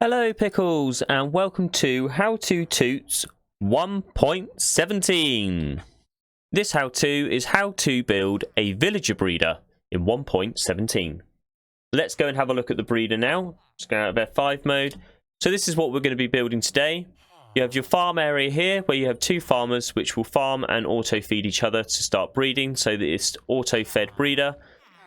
Hello Pickles and welcome to How To Toots 1.17. This how-to is how to build a villager breeder in 1.17. Let's go and have a look at the breeder now. Let's go out of F5 mode. So this is what we're going to be building today. You have your farm area here where you have two farmers which will farm and auto-feed each other to start breeding, so that it's auto-fed breeder.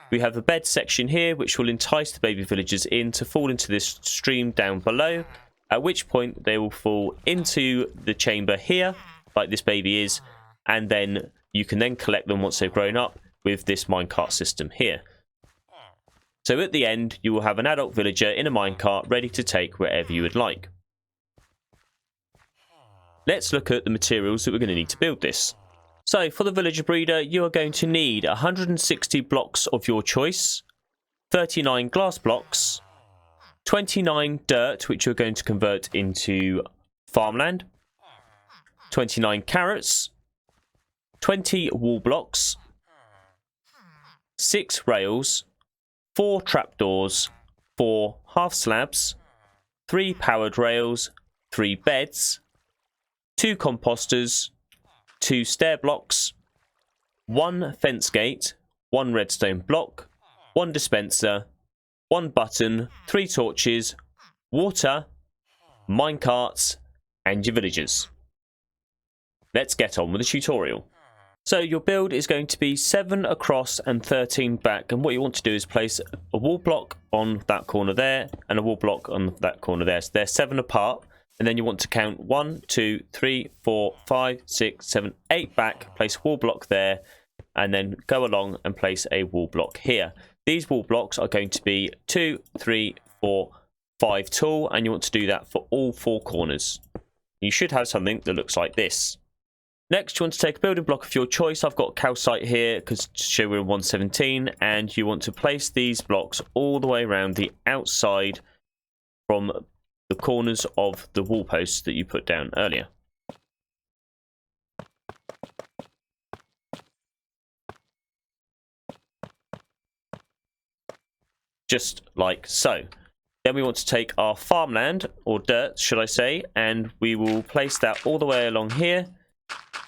We have a bed section here which will entice the baby villagers in to fall into this stream down below, at which point they will fall into the chamber here, like this baby is, and then you can then collect them once they've grown up with this minecart system here. So at the end you will have an adult villager in a minecart ready to take wherever you would like. Let's look at the materials that we're going to need to build this. So for the villager breeder, you are going to need 160 blocks of your choice, 39 glass blocks, 29 dirt, which you're going to convert into farmland, 29 carrots, 20 wool blocks, 6 rails, 4 trapdoors, 4 half slabs, 3 powered rails, 3 beds, 2 composters, 2 stair blocks, 1 fence gate, 1 redstone block, 1 dispenser, 1 button, 3 torches, water, minecarts, and your villagers. Let's get on with the tutorial. So your build is going to be 7 across and 13 back, and what you want to do is place a wall block on that corner there and a wall block on that corner there. So they're 7 apart. And then you want to count 1, 2, 3, 4, 5, 6, 7, 8 back, place a wall block there, and then go along and place a wall block here. These wall blocks are going to be 2, 3, 4, 5 tall, and you want to do that for all 4 corners. You should have something that looks like this. Next, you want to take a building block of your choice. I've got calcite here because to show we're in 117, and you want to place these blocks all the way around the outside from the corners of the wall posts that you put down earlier. Just like so. Then we want to take our farmland, or dirt should I say, and we will place that all the way along here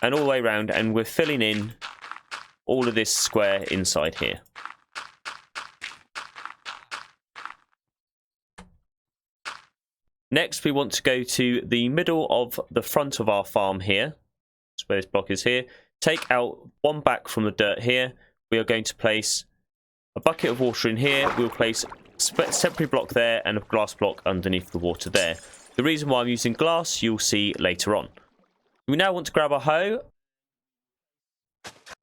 and all the way around, and we're filling in all of this square inside here. Next, we want to go to the middle of the front of our farm here. That's where this block is here. Take out 1 back from the dirt here. We are going to place a bucket of water in here. We'll place a separate block there and a glass block underneath the water there. The reason why I'm using glass, you'll see later on. We now want to grab a hoe.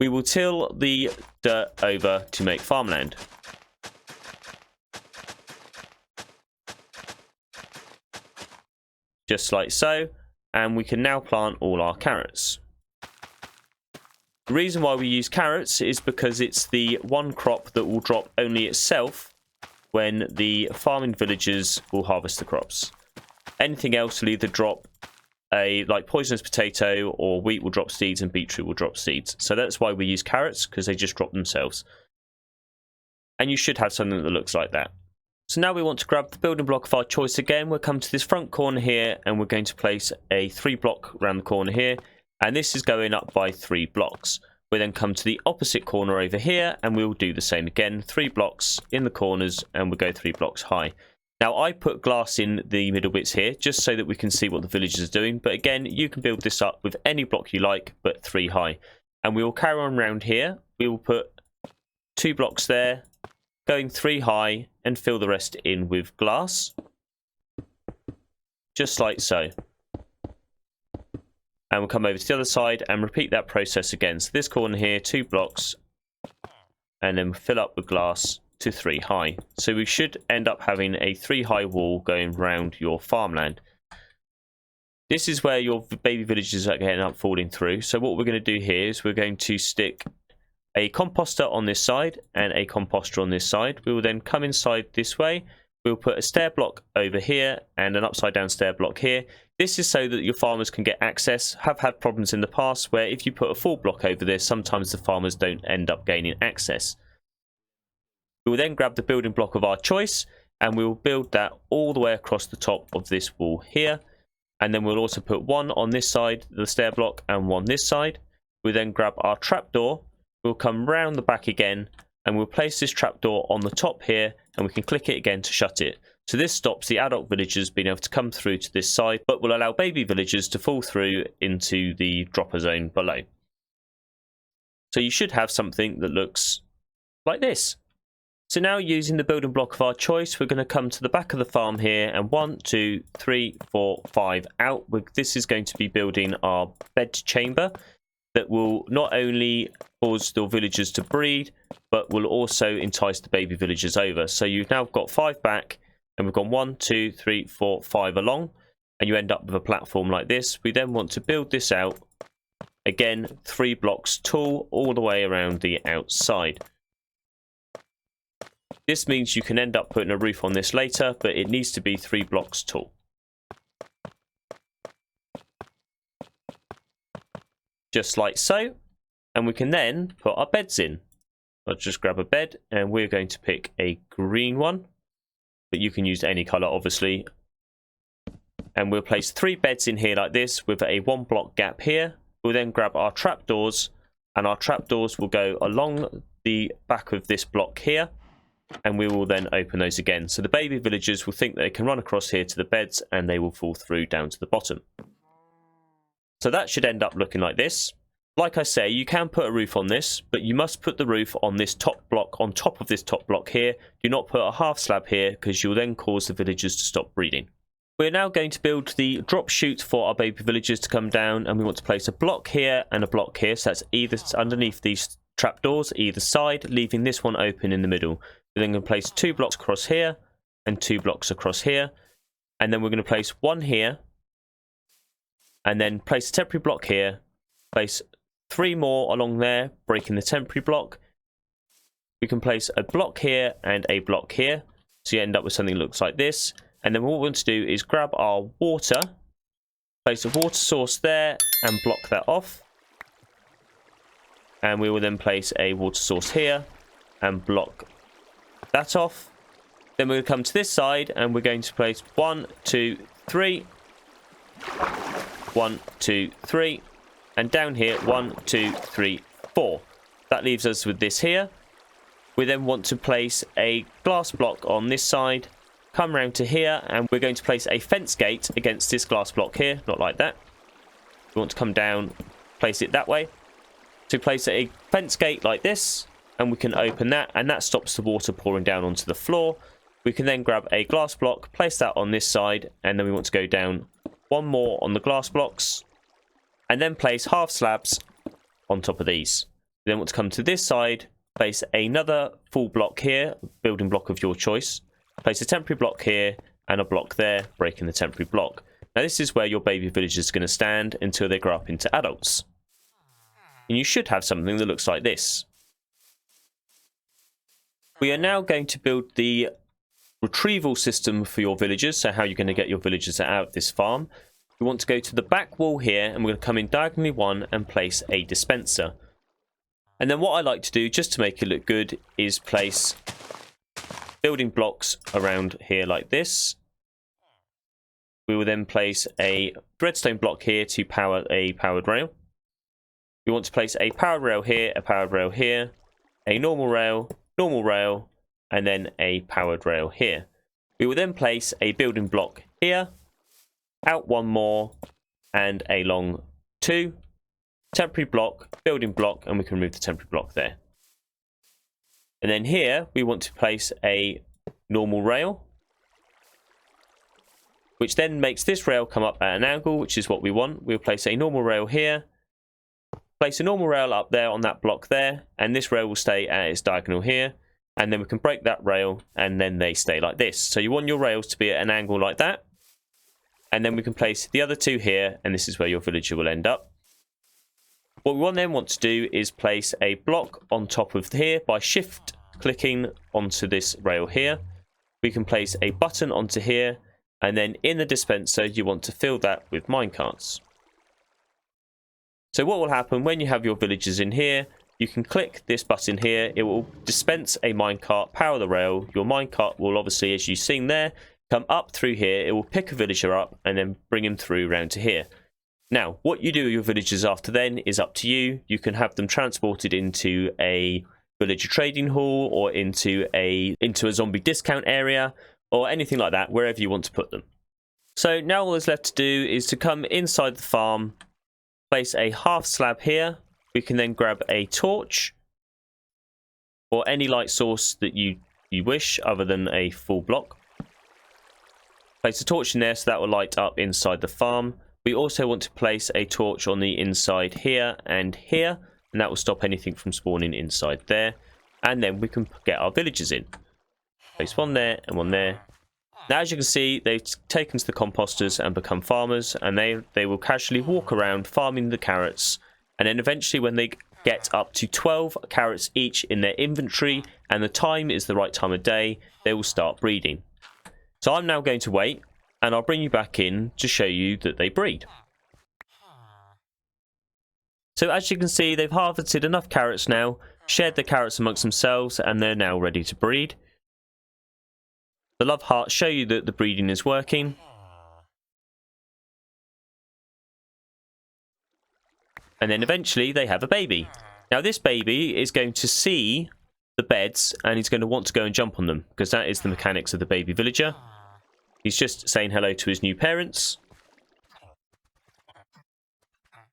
We will till the dirt over to make farmland. Just like so, and we can now plant all our carrots. The reason why we use carrots is because it's the one crop that will drop only itself when the farming villagers will harvest the crops. Anything else will either drop like poisonous potato, or wheat will drop seeds and beetroot will drop seeds. So that's why we use carrots, because they just drop themselves. And you should have something that looks like that. So now we want to grab the building block of our choice again. We'll come to this front corner here, and we're going to place a 3 block around the corner here, and this is going up by 3 blocks. We then come to the opposite corner over here, and we'll do the same again, 3 blocks in the corners, and we'll go 3 blocks high. Now I put glass in the middle bits here just so that we can see what the villagers are doing, but again you can build this up with any block you like, but 3 high. And we will carry on around here. We will put 2 blocks there, going 3 high, and fill the rest in with glass. Just like so. And we'll come over to the other side and repeat that process again. So this corner here, 2 blocks, and then fill up with glass to 3 high. So we should end up having a 3 high wall going around your farmland. This is where your baby villagers are getting up falling through. So what we're going to do here is we're going to stick a composter on this side and a composter on this side. We will then come inside this way. We'll put a stair block over here and an upside down stair block here. This is so that your farmers can get access. Have had problems in the past where if you put a full block over there, sometimes the farmers don't end up gaining access. We will then grab the building block of our choice and we'll build that all the way across the top of this wall here. And then we'll also put one on this side, the stair block, and one this side. We then grab our trapdoor, we'll come round the back again, and we'll place this trapdoor on the top here, and we can click it again to shut it. So this stops the adult villagers being able to come through to this side, but will allow baby villagers to fall through into the dropper zone below. So you should have something that looks like this. So now, using the building block of our choice, we're going to come to the back of the farm here, and 1, 2, 3, 4, 5 out. This is going to be building our bed chamber that will not only cause the villagers to breed, but will also entice the baby villagers over. So you've now got 5 back, and we've gone 1, 2, 3, 4, 5 along, and you end up with a platform like this. We then want to build this out, again 3 blocks tall all the way around the outside. This means you can end up putting a roof on this later, but it needs to be 3 blocks tall. Just like so. And we can then put our beds in. I'll just grab a bed, and we're going to pick a green one, but you can use any colour obviously. And we'll place 3 beds in here like this with a 1 block gap here. We'll then grab our trapdoors, and our trapdoors will go along the back of this block here. And we will then open those again. So the baby villagers will think they can run across here to the beds, and they will fall through down to the bottom. So that should end up looking like this. Like I say, you can put a roof on this, but you must put the roof on this top block, on top of this top block here. Do not put a half slab here, because you'll then cause the villagers to stop breeding. We're now going to build the drop chute for our baby villagers to come down, and we want to place a block here and a block here. So that's either underneath these trapdoors, either side, leaving this one open in the middle. We're then going to place 2 blocks across here and 2 blocks across here. And then we're going to place 1 here. And then place a temporary block here. Place 3 more along there, breaking the temporary block. We can place a block here and a block here. So you end up with something that looks like this. And then what we want to do is grab our water. Place a water source there and block that off. And we will then place a water source here and block that off. Then we're going to come to this side, and we're going to place 1, 2, 3, 1, 2, 3, and down here 1, 2, 3, 4. That leaves us with this here. We then want to place a glass block on this side, come round to here, and we're going to place a fence gate against this glass block here, not like that. We want to come down, place it that way. To place a fence gate like this, and we can open that, and that stops the water pouring down onto the floor. We can then grab a glass block, place that on this side, and then we want to go down 1 more on the glass blocks, and then place half slabs on top of these. We then want to come to this side, place another full block here, building block of your choice, place a temporary block here, and a block there, breaking the temporary block. Now this is where your baby villagers are going to stand until they grow up into adults. And you should have something that looks like this. We are now going to build the retrieval system for your villagers, so how you're going to get your villagers out of this farm. We want to go to the back wall here, and we're going to come in diagonally 1 and place a dispenser. And then what I like to do, just to make it look good, is place building blocks around here like this. We will then place a redstone block here to power a powered rail. We want to place a powered rail here, a powered rail here, a normal rail, and then a powered rail here. We will then place a building block here, out 1 more, and a long 2. Temporary block, building block, and we can remove the temporary block there. And then here, we want to place a normal rail, which then makes this rail come up at an angle, which is what we want. We'll place a normal rail here, place a normal rail up there on that block there, and this rail will stay at its diagonal here. And then we can break that rail, and then they stay like this. So you want your rails to be at an angle like that. And then we can place the other 2 here, and this is where your villager will end up. What we then want to do is place a block on top of here by shift clicking onto this rail here. We can place a button onto here, and then in the dispenser you want to fill that with minecarts. So what will happen when you have your villagers in here, you can click this button here. It will dispense a minecart, power the rail. Your minecart will obviously, as you've seen there, come up through here. It will pick a villager up and then bring him through round to here. Now, what you do with your villagers after then is up to you. You can have them transported into a villager trading hall or into a zombie discount area or anything like that, wherever you want to put them. So now all that's left to do is to come inside the farm, place a half slab here. We can then grab a torch or any light source that you wish other than a full block. Place a torch in there so that will light up inside the farm. We also want to place a torch on the inside here and here, and that will stop anything from spawning inside there. And then we can get our villagers in. Place one there and one there. Now, as you can see, they've taken to the composters and become farmers, and they will casually walk around farming the carrots. And then eventually when they get up to 12 carrots each in their inventory, and the time is the right time of day, they will start breeding. So I'm now going to wait, and I'll bring you back in to show you that they breed. So as you can see, they've harvested enough carrots now, shared the carrots amongst themselves, and they're now ready to breed. The love hearts show you that the breeding is working. And then eventually they have a baby. Now this baby is going to see the beds and he's going to want to go and jump on them, because that is the mechanics of the baby villager. He's just saying hello to his new parents.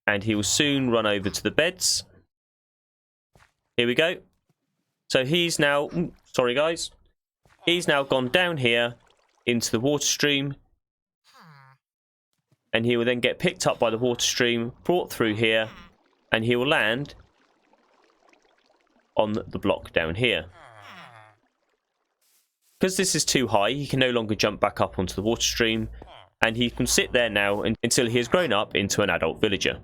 And he will soon run over to the beds. Here we go. So he's now... sorry guys. He's now gone down here into the water stream. And he will then get picked up by the water stream, brought through here, and he will land on the block down here. Because this is too high, he can no longer jump back up onto the water stream, and he can sit there now until he has grown up into an adult villager.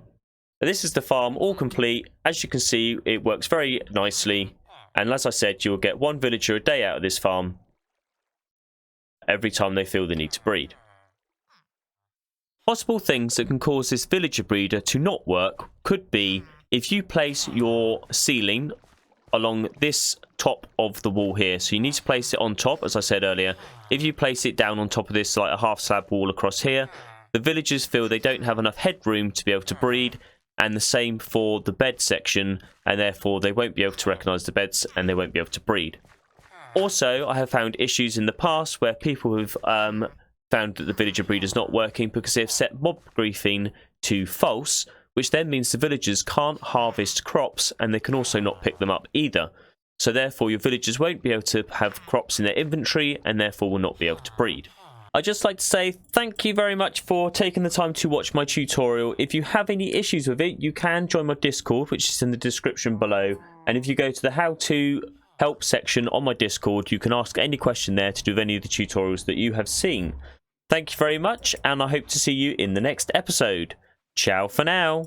Now, this is the farm all complete. As you can see, it works very nicely, and as I said, you will get one villager a day out of this farm every time they feel the need to breed. Possible things that can cause this villager breeder to not work could be if you place your ceiling along this top of the wall here. So you need to place it on top, as I said earlier. If you place it down on top of this like a half slab wall across here, the villagers feel they don't have enough headroom to be able to breed, and the same for the bed section, and therefore they won't be able to recognise the beds and they won't be able to breed. Also, I have found issues in the past where people have found that the villager breeder is not working because they've set mob griefing to false, which then means the villagers can't harvest crops and they can also not pick them up either. So therefore your villagers won't be able to have crops in their inventory and therefore will not be able to breed. I'd just like to say thank you very much for taking the time to watch my tutorial. If you have any issues with it, you can join my Discord, which is in the description below. And if you go to the how to help section on my Discord, you can ask any question there to do with any of the tutorials that you have seen. Thank you very much, and I hope to see you in the next episode. Ciao for now.